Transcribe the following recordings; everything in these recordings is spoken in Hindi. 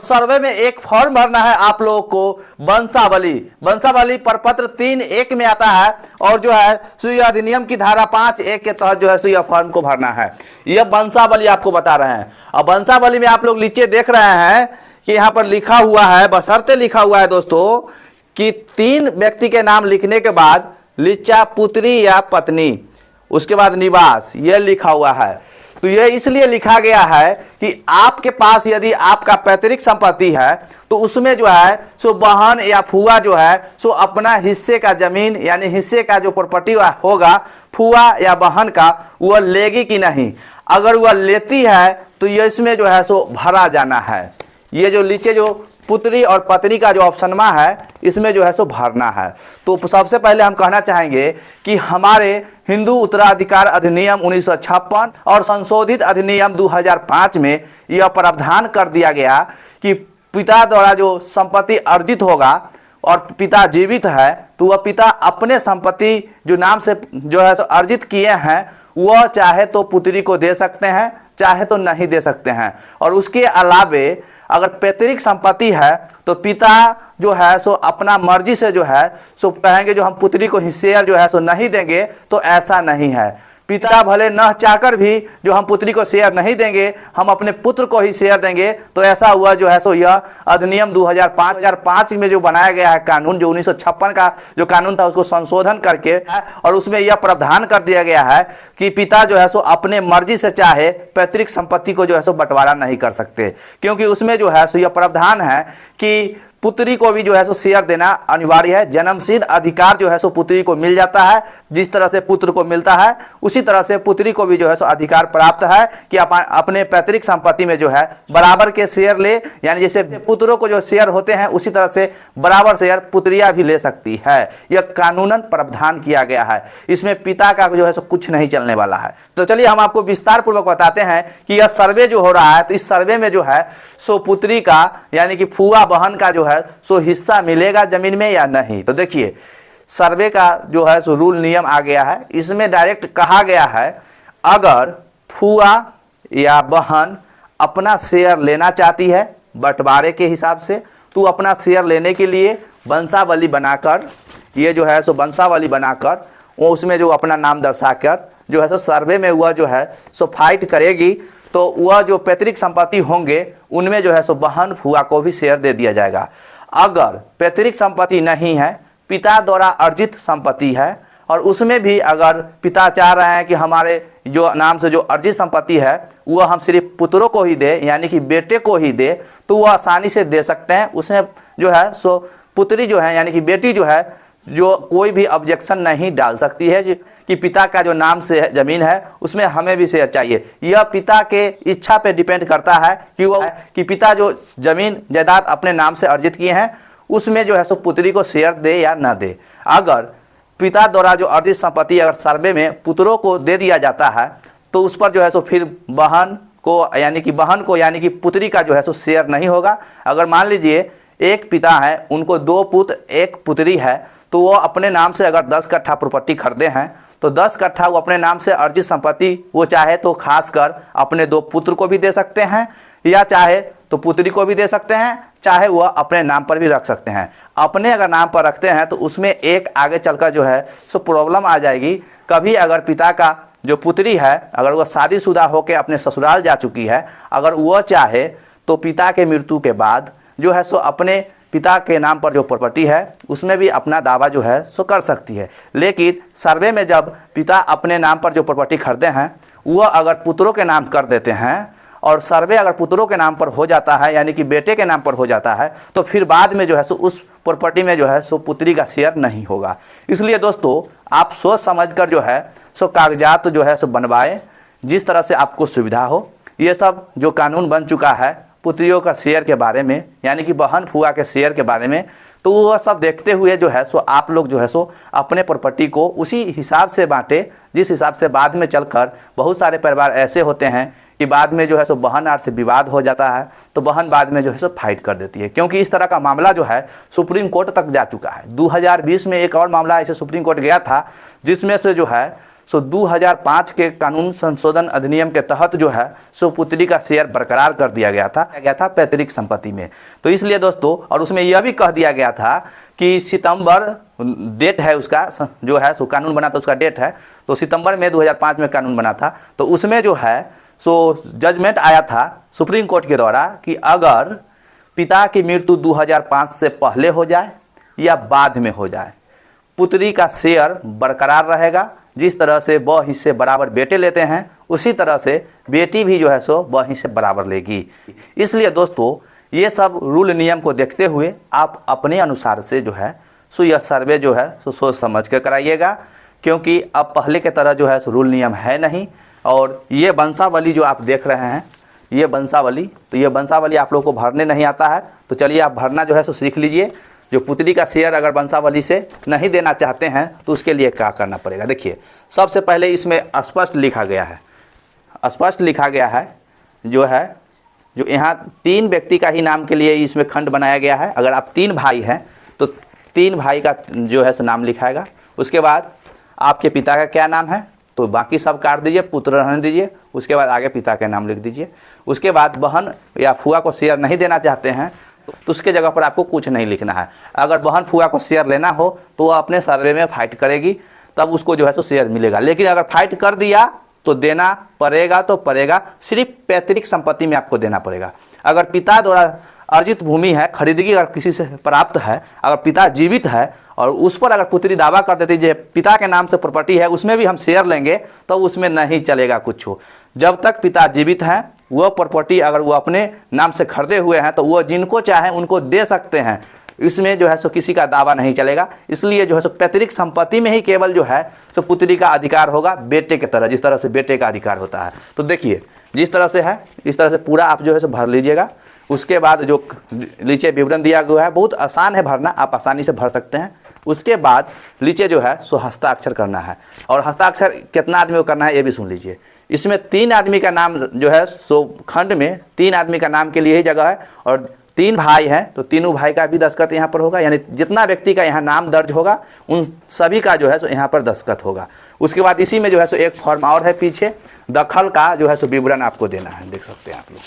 सर्वे में एक फॉर्म भरना है आप लोगों को वंशावली। वंशावली प्रपत्र 3(1) में आता है और जो है सो यह अधिनियम की धारा 5(1) के तहत जो है सो यह फॉर्म को भरना है। यह वंशावली आपको बता रहे हैं। अब वंशावली में आप लोग नीचे देख रहे हैं कि यहाँ पर लिखा हुआ है, बशर्ते लिखा हुआ है दोस्तों कि 3 व्यक्ति के नाम लिखने के बाद लिच्चा पुत्री या पत्नी, उसके बाद निवास, यह लिखा हुआ है। तो यह इसलिए लिखा गया है कि आपके पास यदि आपका पैतृक संपत्ति है तो उसमें जो है सो बहन या फुआ जो है सो अपना हिस्से का जमीन यानी हिस्से का जो प्रॉपर्टी होगा फुआ या बहन का वह लेगी कि नहीं। अगर वह लेती है तो ये इसमें जो है सो भरा जाना है। ये जो नीचे जो पुत्री और पत्नी का जो ऑप्शन में है इसमें जो है सो भरना है। तो सबसे पहले हम कहना चाहेंगे कि हमारे हिंदू उत्तराधिकार अधिनियम 1956 और संशोधित अधिनियम 2005 में यह प्रावधान कर दिया गया कि पिता द्वारा जो संपत्ति अर्जित होगा और पिता जीवित है तो वह पिता अपने संपत्ति जो नाम से जो है सो अर्जित किए हैं वह चाहे तो पुत्री को दे सकते हैं चाहे तो नहीं दे सकते हैं। और उसके अलावे अगर पैतृक संपत्ति है तो पिता जो है सो अपना मर्जी से जो है सो कहेंगे जो हम पुत्री को हिस्सेदार जो है सो नहीं देंगे, तो ऐसा नहीं है। पिता भले न चाहकर भी जो हम पुत्री को शेयर नहीं देंगे, हम अपने पुत्र को ही शेयर देंगे, तो ऐसा हुआ जो है सो यह अधिनियम 2005 में जो बनाया गया है कानून, जो 1956 का जो कानून था उसको संशोधन करके और उसमें यह प्रावधान कर दिया गया है कि पिता जो है सो अपने मर्जी से चाहे पैतृक संपत्ति को जो है सो बंटवारा नहीं कर सकते, क्योंकि उसमें जो है सो यह प्रावधान है कि पुत्री को भी जो है सो शेयर देना अनिवार्य है। जन्मसिद्ध अधिकार जो है सो पुत्री को मिल जाता है, जिस तरह से पुत्र को मिलता है उसी तरह से पुत्री को भी जो है सो अधिकार प्राप्त है कि अपने पैतृक संपत्ति में जो है बराबर के शेयर ले, यानी जैसे पुत्रों को जो शेयर होते हैं उसी तरह से बराबर शेयर पुत्रियां भी ले सकती है। यह कानूनन प्रावधान किया गया है, इसमें पिता का जो है सो कुछ नहीं चलने वाला है। तो चलिए हम आपको विस्तार पूर्वक बताते हैं कि यह सर्वे जो हो रहा है तो इस सर्वे में जो है सो पुत्री का यानी कि फुआ बहन का जो है सो हिस्सा मिलेगा जमीन में या नहीं। तो देखिए सर्वे का जो है सो रूल नियम आ गया है। इसमें डायरेक्ट कहा गया है अगर फुआ या बहन अपना शेयर लेना चाहती है बंटवारे के हिसाब से, तो अपना शेयर लेने के लिए वंशावली बनाकर, ये जो है सो वंशावली बनाकर वो उसमें जो अपना नाम दर्शाकर जो है सो सर्वे में वह जो है सो फाइट करेगी, तो वह जो पैतृक संपत्ति होंगे उनमें जो है सो बहन फुआ को भी शेयर दे दिया जाएगा। अगर पैतृक संपत्ति नहीं है, पिता द्वारा अर्जित संपत्ति है और उसमें भी अगर पिता चाह रहे हैं कि हमारे जो नाम से जो अर्जित संपत्ति है वह हम सिर्फ पुत्रों को ही दे यानी कि बेटे को ही दे, तो वह आसानी से दे सकते हैं। उसमें जो है सो पुत्री जो है यानी कि बेटी जो है जो कोई भी ऑब्जेक्शन नहीं डाल सकती है कि पिता का जो नाम से ज़मीन है उसमें हमें भी शेयर चाहिए। यह पिता के इच्छा पे डिपेंड करता है कि वो कि पिता जो ज़मीन जायदाद अपने नाम से अर्जित किए हैं उसमें जो है सो पुत्री को शेयर दे या ना दे। अगर पिता द्वारा जो अर्जित संपत्ति अगर सर्वे में पुत्रों को दे दिया जाता है तो उस पर जो है सो फिर बहन को यानी कि पुत्री का जो है सो शेयर नहीं होगा। अगर मान लीजिए एक पिता है, उनको 2 पुत्र 1 पुत्री है, तो वो अपने नाम से अगर 10 कट्ठा प्रॉपर्टी खरीदे हैं तो 10 कट्ठा वो अपने नाम से अर्जित संपत्ति वो चाहे तो खासकर अपने 2 पुत्र को भी दे सकते हैं या चाहे तो पुत्री को भी दे सकते हैं, चाहे वह अपने नाम पर भी रख सकते हैं। अपने अगर नाम पर रखते हैं तो उसमें एक आगे चलकर जो है सो प्रॉब्लम आ जाएगी। कभी अगर पिता का जो पुत्री है अगर वह शादीशुदा होकर अपने ससुराल जा चुकी है, अगर वह चाहे तो पिता के मृत्यु के बाद जो है सो अपने पिता के नाम पर जो प्रॉपर्टी है उसमें भी अपना दावा जो है सो कर सकती है। लेकिन सर्वे में जब पिता अपने नाम पर जो प्रॉपर्टी खरीदे हैं वह अगर पुत्रों के नाम कर देते हैं और सर्वे अगर पुत्रों के नाम पर हो जाता है यानी कि बेटे के नाम पर हो जाता है, तो फिर बाद में जो है सो उस प्रॉपर्टी में जो है सो पुत्री का शेयर नहीं होगा। इसलिए दोस्तों आप सोच समझकर जो है सो कागजात जो है सो बनवाएं जिस तरह से आपको सुविधा हो। ये सब जो कानून बन चुका है पुत्रियों का शेयर के बारे में यानी कि बहन फुआ के शेयर के बारे में, तो वह सब देखते हुए जो है सो आप लोग जो है सो अपने प्रॉपर्टी को उसी हिसाब से बांटे जिस हिसाब से बाद में चलकर बहुत सारे परिवार ऐसे होते हैं कि बाद में जो है सो बहन आर से विवाद हो जाता है तो बहन बाद में जो है सो फाइट कर देती है, क्योंकि इस तरह का मामला जो है सुप्रीम कोर्ट तक जा चुका है। 2020 में एक और मामला ऐसे सुप्रीम कोर्ट गया था जिसमें से जो है सो 2005 के कानून संशोधन अधिनियम के तहत जो है सो पुत्री का शेयर बरकरार कर दिया गया था पैतृक संपत्ति में। तो इसलिए दोस्तों, और उसमें यह भी कह दिया गया था कि सितंबर डेट है उसका जो है सो कानून बना था, उसका डेट है तो सितंबर में 2005 में कानून बना था। तो उसमें जो है सो जजमेंट आया था सुप्रीम कोर्ट के द्वारा कि अगर पिता की मृत्यु 2005 से पहले हो जाए या बाद में हो जाए, पुत्री का शेयर बरकरार रहेगा। जिस तरह से ब हिस्से बराबर बेटे लेते हैं, उसी तरह से बेटी भी जो है सो ब हिस्से बराबर लेगी। इसलिए दोस्तों, ये सब रूल नियम को देखते हुए आप अपने अनुसार से जो है सो यह सर्वे जो है सो सोच समझ कर कराइएगा, क्योंकि अब पहले के तरह जो है सो रूल नियम है नहीं। और ये वंशावली जो आप देख रहे हैं, ये वंशावली, तो ये वंशावली आप लोग को भरने नहीं आता है, तो चलिए आप भरना जो है सो सीख लीजिए। जो पुत्री का शेयर अगर वंशावली से नहीं देना चाहते हैं तो उसके लिए क्या करना पड़ेगा। देखिए, सबसे पहले इसमें स्पष्ट लिखा गया है, स्पष्ट लिखा गया है जो है, जो यहाँ 3 व्यक्ति का ही नाम के लिए इसमें खंड बनाया गया है। अगर आप 3 भाई हैं तो 3 भाई का जो है सो नाम लिखाएगा। उसके बाद आपके पिता का क्या नाम है तो बाकी सब काट दीजिए, पुत्र रहने दीजिए। उसके बाद आगे पिता के नाम लिख दीजिए। उसके बाद बहन या फुआ को शेयर नहीं देना चाहते हैं तो उसके जगह पर आपको कुछ नहीं लिखना है। अगर बहन फुआ को शेयर लेना हो तो वो अपने सर्वे में फाइट करेगी, तब उसको जो है सो शेयर मिलेगा। लेकिन अगर फाइट कर दिया तो देना पड़ेगा, तो पड़ेगा, सिर्फ पैतृक संपत्ति में आपको देना पड़ेगा। अगर पिता द्वारा अर्जित भूमि है, खरीदगी अगर किसी से प्राप्त है, अगर पिता जीवित है और उस पर अगर पुत्री दावा कर देती है पिता के नाम से प्रॉपर्टी है, उसमें भी हम शेयर लेंगे, तो उसमें नहीं चलेगा कुछ हो। जब तक पिता जीवित हैं, वह प्रॉपर्टी अगर वो अपने नाम से खरीदे हुए हैं तो वो जिनको चाहें उनको दे सकते हैं। इसमें जो है सो किसी का दावा नहीं चलेगा। इसलिए जो है सो पैतृक संपत्ति में ही केवल जो है सो पुत्री का अधिकार होगा, बेटे की तरह, जिस तरह से बेटे का अधिकार होता है। तो देखिए, जिस तरह से है इस तरह से पूरा आप जो है सो भर लीजिएगा। उसके बाद जो नीचे विवरण दिया गया है, बहुत आसान है भरना, आप आसानी से भर सकते हैं। उसके बाद नीचे जो है सो हस्ताक्षर करना है, और हस्ताक्षर कितना आदमी को करना है ये भी सुन लीजिए। इसमें 3 आदमी का नाम जो है सो खंड में 3 आदमी का नाम के लिए ही जगह है, और 3 भाई हैं तो तीनों भाई का भी दस्तखत यहाँ पर होगा। यानी जितना व्यक्ति का यहाँ नाम दर्ज होगा उन सभी का जो है सो यहाँ पर दस्तखत होगा। उसके बाद इसी में जो है सो एक फॉर्म और है पीछे, दखल का जो है सो विवरण आपको देना है। देख सकते हैं आप लोग,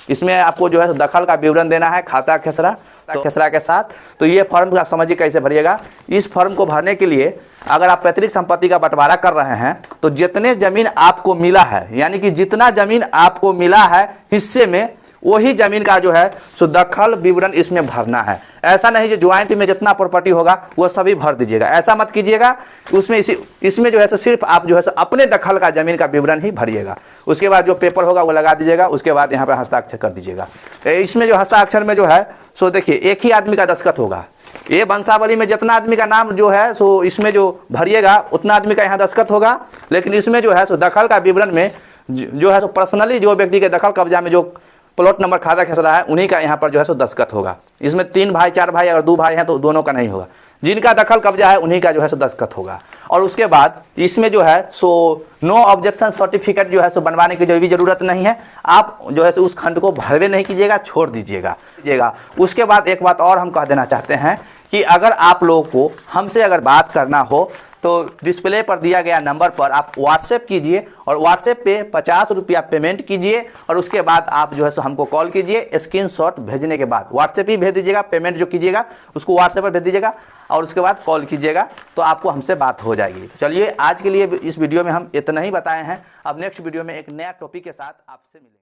इसमें आपको जो है सो दखल का विवरण देना है, खाता खेसरा के साथ। तो ये फॉर्म आप समझिए कैसे भरिएगा। इस फॉर्म को भरने के लिए अगर आप पैतृक संपत्ति का बंटवारा कर रहे हैं तो जितने जमीन आपको मिला है, यानी कि जितना जमीन आपको मिला है हिस्से में, वही जमीन का जो है सो दखल विवरण इसमें भरना है। ऐसा नहीं कि ज्वाइंट में जितना प्रॉपर्टी होगा वो सभी भर दीजिएगा, ऐसा मत कीजिएगा। उसमें इसमें जो है सो सिर्फ आप जो है सो अपने दखल का जमीन का विवरण ही भरिएगा। उसके बाद जो पेपर होगा वो लगा दीजिएगा। उसके बाद यहाँ पर हस्ताक्षर कर दीजिएगा। इसमें जो हस्ताक्षर में जो है सो देखिए, एक ही आदमी का दस्तखत होगा। ये वंशावली में जितना आदमी का नाम जो है सो इसमें जो भरिएगा उतना आदमी का यहाँ दस्तखत होगा। लेकिन इसमें जो है सो दखल का विवरण में जो है सो पर्सनली जो व्यक्ति के दखल कब्जा में जो प्लॉट नंबर खाता खेसरा है उन्हीं का यहाँ पर जो है सो दस्तखत होगा। इसमें 3 भाई 4 भाई, अगर 2 भाई हैं तो दोनों का नहीं होगा। जिनका दखल कब्जा है उन्हीं का जो है सो दस्तखत होगा। और उसके बाद इसमें जो है सो नो ऑब्जेक्शन सर्टिफिकेट जो है सो बनवाने की जो भी जरूरत नहीं है। आप जो है सो उस खंड को भरवे नहीं कीजिएगा, छोड़ दीजिएगा। उसके बाद एक बात और हम कह देना चाहते हैं कि अगर आप लोगों को हमसे अगर बात करना हो तो डिस्प्ले पर दिया गया नंबर पर आप व्हाट्सएप कीजिए, और व्हाट्सएप पे 50 रुपया पेमेंट कीजिए, और उसके बाद आप जो है सो हमको कॉल कीजिए। स्क्रीनशॉट भेजने के बाद व्हाट्सएप ही भेज दीजिएगा, पेमेंट जो कीजिएगा उसको व्हाट्सएप पर भेज दीजिएगा, और उसके बाद कॉल कीजिएगा तो आपको हमसे बात हो जाएगी। चलिए, आज के लिए इस वीडियो में हम इतना ही बताए हैं। अब नेक्स्ट वीडियो में एक नया टॉपिक के साथ आपसे मिलेंगे।